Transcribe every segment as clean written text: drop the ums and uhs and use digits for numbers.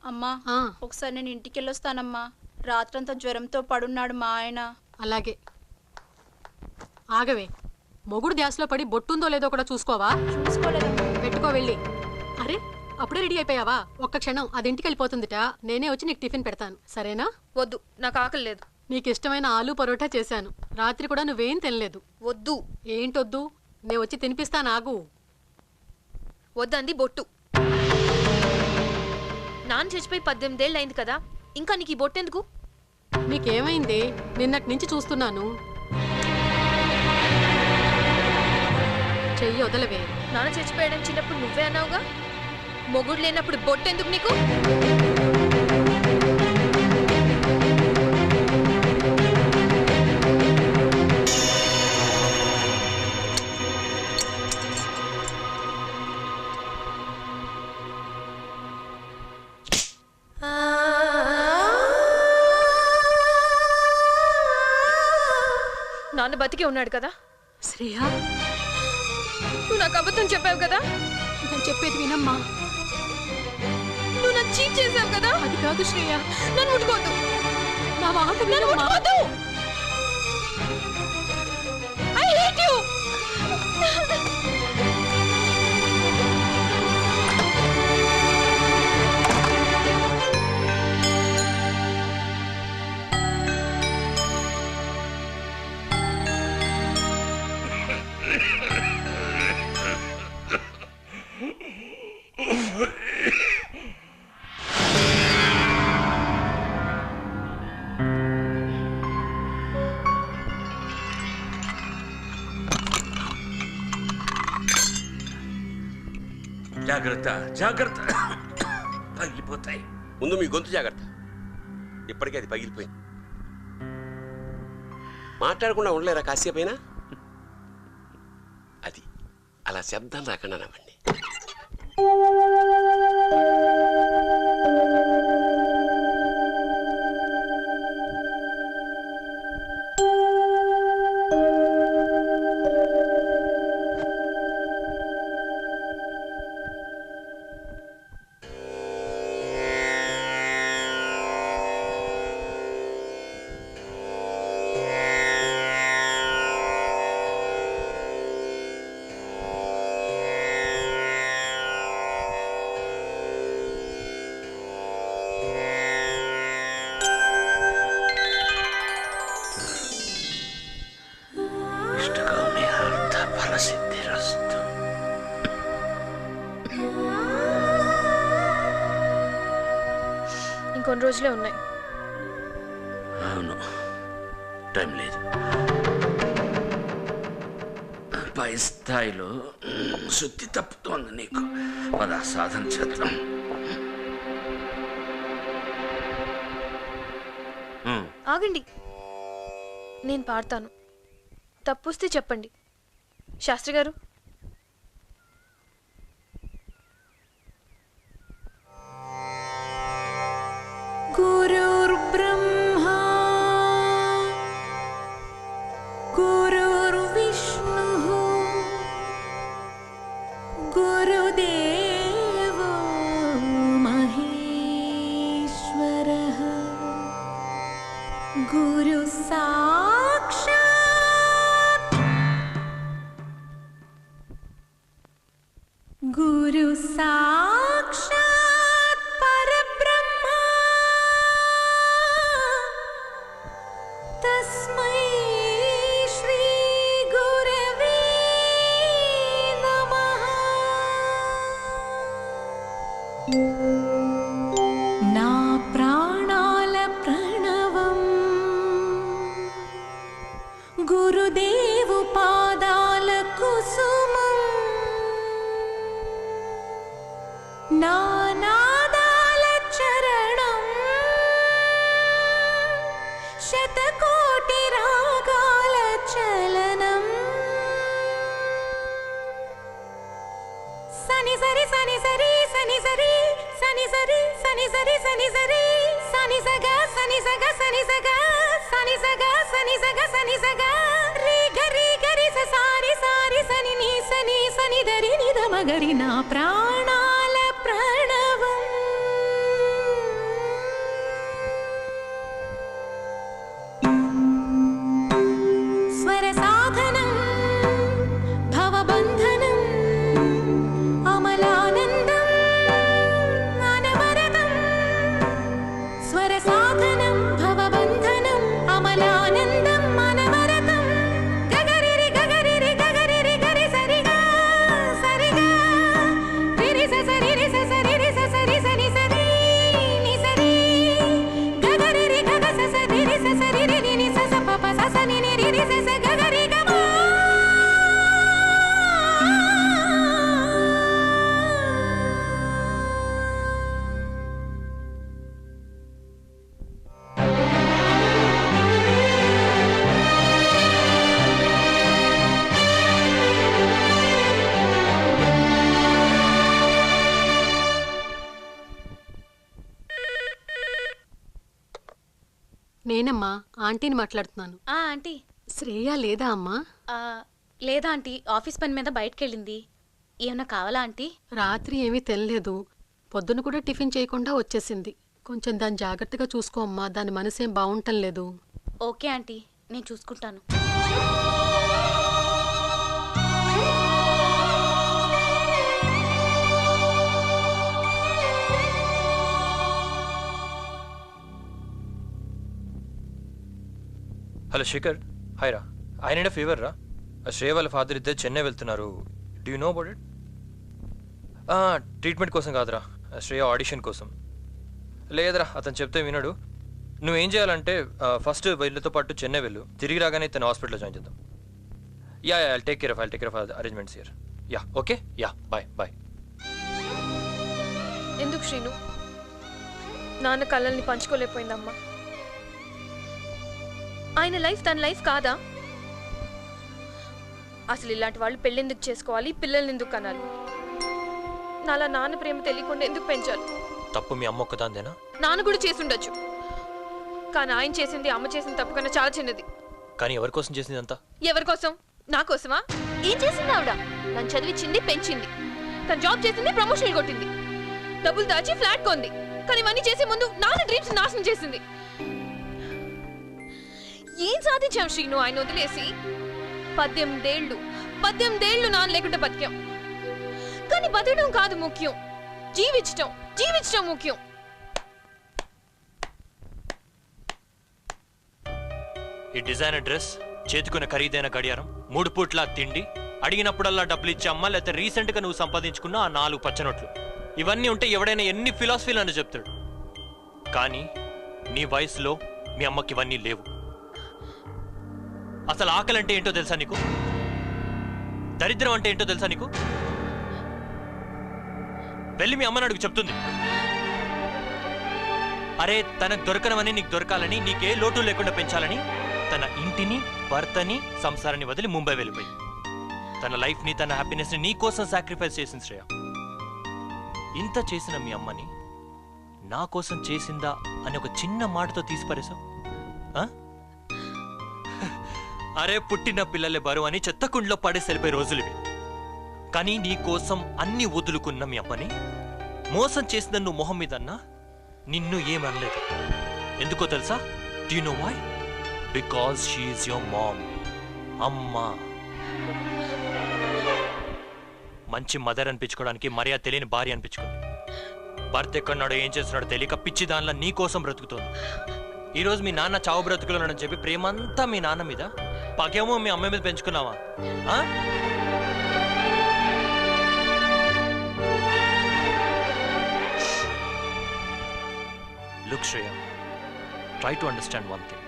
అమ్మా ఒకసారి నేను ఇంటికి వెళ్ళొస్తానమ్మా. రాత్రంతా జ్వరంతో పడున్నాడు మా ఆయన. అలాగే. ఆగవే, మొగుడు ధ్యాసలో పడి బొట్టుందో లేదో కూడా చూసుకోవా? చూసుకోలేదు. పెట్టుకో వెళ్ళి. అరే, అప్పుడే రెడీ అయిపోయావా? ఒక్క క్షణం, అది ఇంటికి వెళ్ళిపోతుందిట. నేనే వచ్చి నీకు టిఫిన్ పెడతాను, సరేనా? వద్దు, నాకు ఆకలి లేదు. నీకు ఇష్టమైన ఆలూ పరోటా చేశాను. రాత్రి కూడా నువ్వేం తినలేదు. వద్దు. ఏంటొద్దు? నేను వచ్చి తినిపిస్తాను, ఆగు. వద్దంది బొట్టు. నాన్న చచ్చిపోయి 18 ఏళ్ళు అయింది కదా, ఇంకా నీకు ఈ బొట్టెందుకు? నీకేమైంది? నిన్నటి నుంచి చూస్తున్నాను. చెయ్యి వదలవే. నాన్న చచ్చిపోయడం చిన్నప్పుడు నువ్వే అన్నావుగా, మొగుడు లేనప్పుడు బొట్టెందుకు నీకు? నాన్న బతికే ఉన్నాడు కదా. శ్రేయా, నువ్వు నాకు అబద్ధం చెప్పావు కదా. నేను చెప్పేది వినమ్మా. నువ్వు నన్ను చీట్ చేసావు కదా. అది కాదు శ్రేయా, నన్ను ముట్టుకోవద్దు. నా మాట నన్ను ముట్టుకోవద్దు. I hate you. జాగ్రత్త జాగ్రత్త, పగిలిపోతాయి. ముందు మీ గొంతు జాగ్రత్త. ఇప్పటికే అది పగిలిపోయింది. మాట్లాడకుండా ఉండలేరా కాసేపైనా? అది అలా శబ్దం రాకుండా నవ్వండి. ఇంకొన్ని రోజులే ఉన్నాయి. అవును, టైం లేదు. పై స్థాయిలో శుద్ధి తప్పుతోంది నీకు. పద సాధన చేద్దాం. ఆగండి, నేను పాడతాను. తప్పుస్తే చెప్పండి. శాస్త్రి గారు, గురుర్బ్రహ్మా గురుర్విష్ణుః గురుదేవో మహేశ్వరః గురు సాక్షాత్ గురు సాక్షాత్ పరబ్రహ్మ తస్మై శ్రీ గురవే నమః. నా ప్రాణాల ప్రణవం గురుదేవు పాదాల కుసుమం. నా నాదాల చరణం శతకోటి రాగాల చలనం. సని సరి సని సరి సని సరి సని సరి సని సరి సని సరి సని సగ సని సగ సని సగ సని సగ సని సగ సని సగ రి గరి గరి స సారి సారి సని ని సని సని దరి ని ద మగరి. నా ప్రాణాల ప్రణవం రి స స గ గ రి గ మా. నేనమ్మా ఆంటీని మాట్లాడుతున్నాను. ఆంటీ. శ్రేయ లేదా అమ్మా? లేదా ఆంటీ, ఆఫీస్ పని మీద బయటకు వెళ్ళింది. ఏమన్నా కావాలా ఆంటీ? రాత్రి ఏమీ తినలేదు, పొద్దున కూడా టిఫిన్ చేయకుండా వచ్చేసింది. కొంచెం దాన్ని జాగ్రత్తగా చూసుకో అమ్మా, దాని మనసేం బాగుంటం లేదు. ఓకే ఆంటీ, నేను చూసుకుంటాను. హలో శేఖర్, హాయ్ రా. ఆయన ఫీవర్ రా. శ్రేయ వాళ్ళ ఫాదర్ ఇద్దరు చెన్నై వెళ్తున్నారు. Do you know about it? Treatment కోసం కాదురా, శ్రేయ ఆడిషన్ కోసం. లేదురా, అతను చెప్తే వినడు. నువ్వేం చేయాలంటే ఫస్ట్ వీళ్ళతో పాటు చెన్నై వెళ్ళు, తిరిగి రాగానే తన హాస్పిటల్లో జాయిన్ చేద్దాం. Yeah I take care of arrangements here. Yeah okay, yeah bye bye. ఎందుకు శ్రీను? నాన్న కళ్ళల్ని పంచుకోలేకపోయిందమ్మా. ఆయన లైఫ్ తన లైఫ్ కాదా? అసలు ఇలాంటి వాళ్ళు పెళ్ళెందుకు చేసుకోవాలి, పిల్లల్ని ఎందుకు కనాలి? నాలా నాన్న ప్రేమ తెలియకుండా ఎందుకు పెంచాలి? తప్పు మీ అమ్మ ఒక్కదాందేనా? నాన్న కూడా చేసి ఉండొచ్చు, కానీ ఆయన చేసింది అమ్మ చేసిన తప్పు కన్నా చాలా చిన్నది. కానీ ఎవరి కోసం చేసింది అంతా? ఎవరి కోసం? నా కోసమా? ఏం చేసింది ఆవిడ? నన్ను చదివించింది, పెంచింది. తను జాబ్ చేసింది, ప్రమోషన్ కొట్టింది, డబ్బులు దాచి ఫ్లాట్ కొంది. కానీ ఇవన్నీ చేసే ముందు నాన్న డ్రీమ్స్ నాశనం చేసింది. ఏం సాధించాం శ్రీను ఆయన వదిలేసి? 18 ఏళ్ళు నాన్న లేకుండా బతికాం. కానీ బతకడం కాదు ముఖ్యం, జీవించటం ముఖ్యం. ఈ డిజైనర్ డ్రెస్, చేతుకున్న ఖరీదైన గడియారం, 3 పూట్ల తిండి, అడిగినప్పుడల్లా డబ్బులు ఇచ్చే అమ్మ, లేకపోతే రీసెంట్గా నువ్వు సంపాదించుకున్న ఆ 4 పచ్చనోట్లు, ఇవన్నీ ఉంటే ఎవడైనా ఎన్ని ఫిలాసఫీలు అని చెప్తాడు. కానీ నీ వయసులో మీ అమ్మకి ఇవన్నీ లేవు. అసలు ఆకలి అంటే ఏంటో తెలుసా నీకు? దరిద్రం అంటే ఏంటో తెలుసా నీకు? వెళ్ళి మీ అమ్మని అడుగు, చెప్తుంది. అరే తనకు దొరకనవని నీకు దొరకాలని, నీకే లోటు లేకుండా పెంచాలని తన ఇంటిని, భర్తని, సంసారాన్ని వదిలి ముంబై వెళ్ళిపోయి తన లైఫ్ని, తన హ్యాపీనెస్ని నీ కోసం సాక్రిఫైస్ చేసింది శ్రేయ. ఇంత చేసిన మీ అమ్మని నా కోసం చేసిందా అని ఒక చిన్న మాటతో తీసిపారేశావు. అరే పుట్టిన పిల్లలే బరువు అని చెత్తకుండలో పడేసి వెళ్ళిపోయే రోజులు ఇవి. కానీ నీ కోసం అన్ని వదులుకున్న మీ అమ్మని మోసం చేసిన నువ్వు మొహం మీద అన్నా నిన్ను ఏమనలేదు. ఎందుకో తెలుసా? Do you know why? Because she is your mom. అమ్మా. మంచి మదర్ అనిపించుకోవడానికి మర్యాద తెలియని భార్య అనిపించుకుంది. భర్త ఎక్కడున్నాడో ఏం చేస్తున్నాడో తెలియక పిచ్చి దానిలో నీ కోసం బ్రతుకుతోంది. ఈరోజు మీ నాన్న చావు బ్రతుకులోనని చెప్పి ప్రేమంతా మీ నాన్న మీద, పగేమో మీ అమ్మ మీద పెంచుకున్నావా? Look Shreya, try to understand one thing.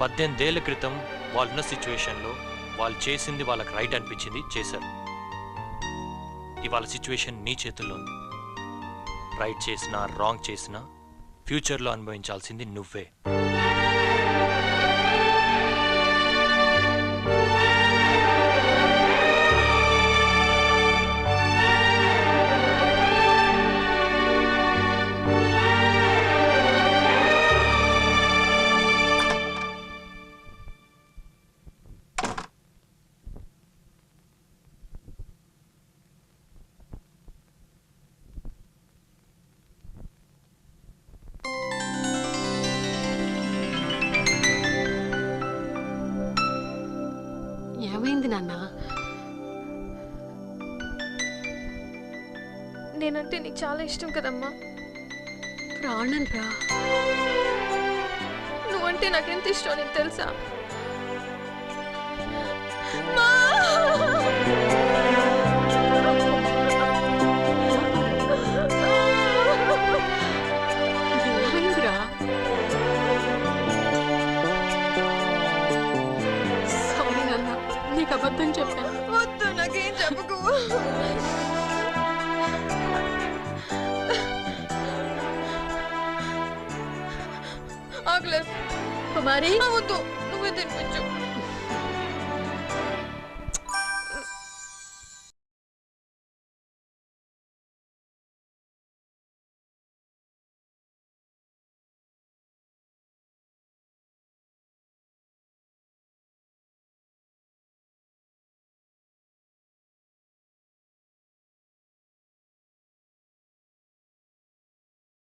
18 ఏళ్ల క్రితం వాళ్ళున్న సిచ్యువేషన్లో వాళ్ళు చేసింది వాళ్ళకి రైట్ అనిపించింది, చేశారు. ఇవాళ సిచ్యువేషన్ నీ చేతుల్లో ఉంది. రైట్ చేసినా రాంగ్ చేసినా ఫ్యూచర్లో అనుభవించాల్సింది నువ్వే. ఏమైంది నాన్న? నేనంటే నీకు చాలా ఇష్టం కదమ్మా. ప్రాణం రా. నువ్వంటే నాకెంత ఇష్టం నీకు తెలుసా? ఏమైందిరా? అబద్ధం చెప్పాను. వద్దు, నాకేం చెప్పకు. ఆకలేదు. కుమారి వద్దు, నువ్వే తినిపించు.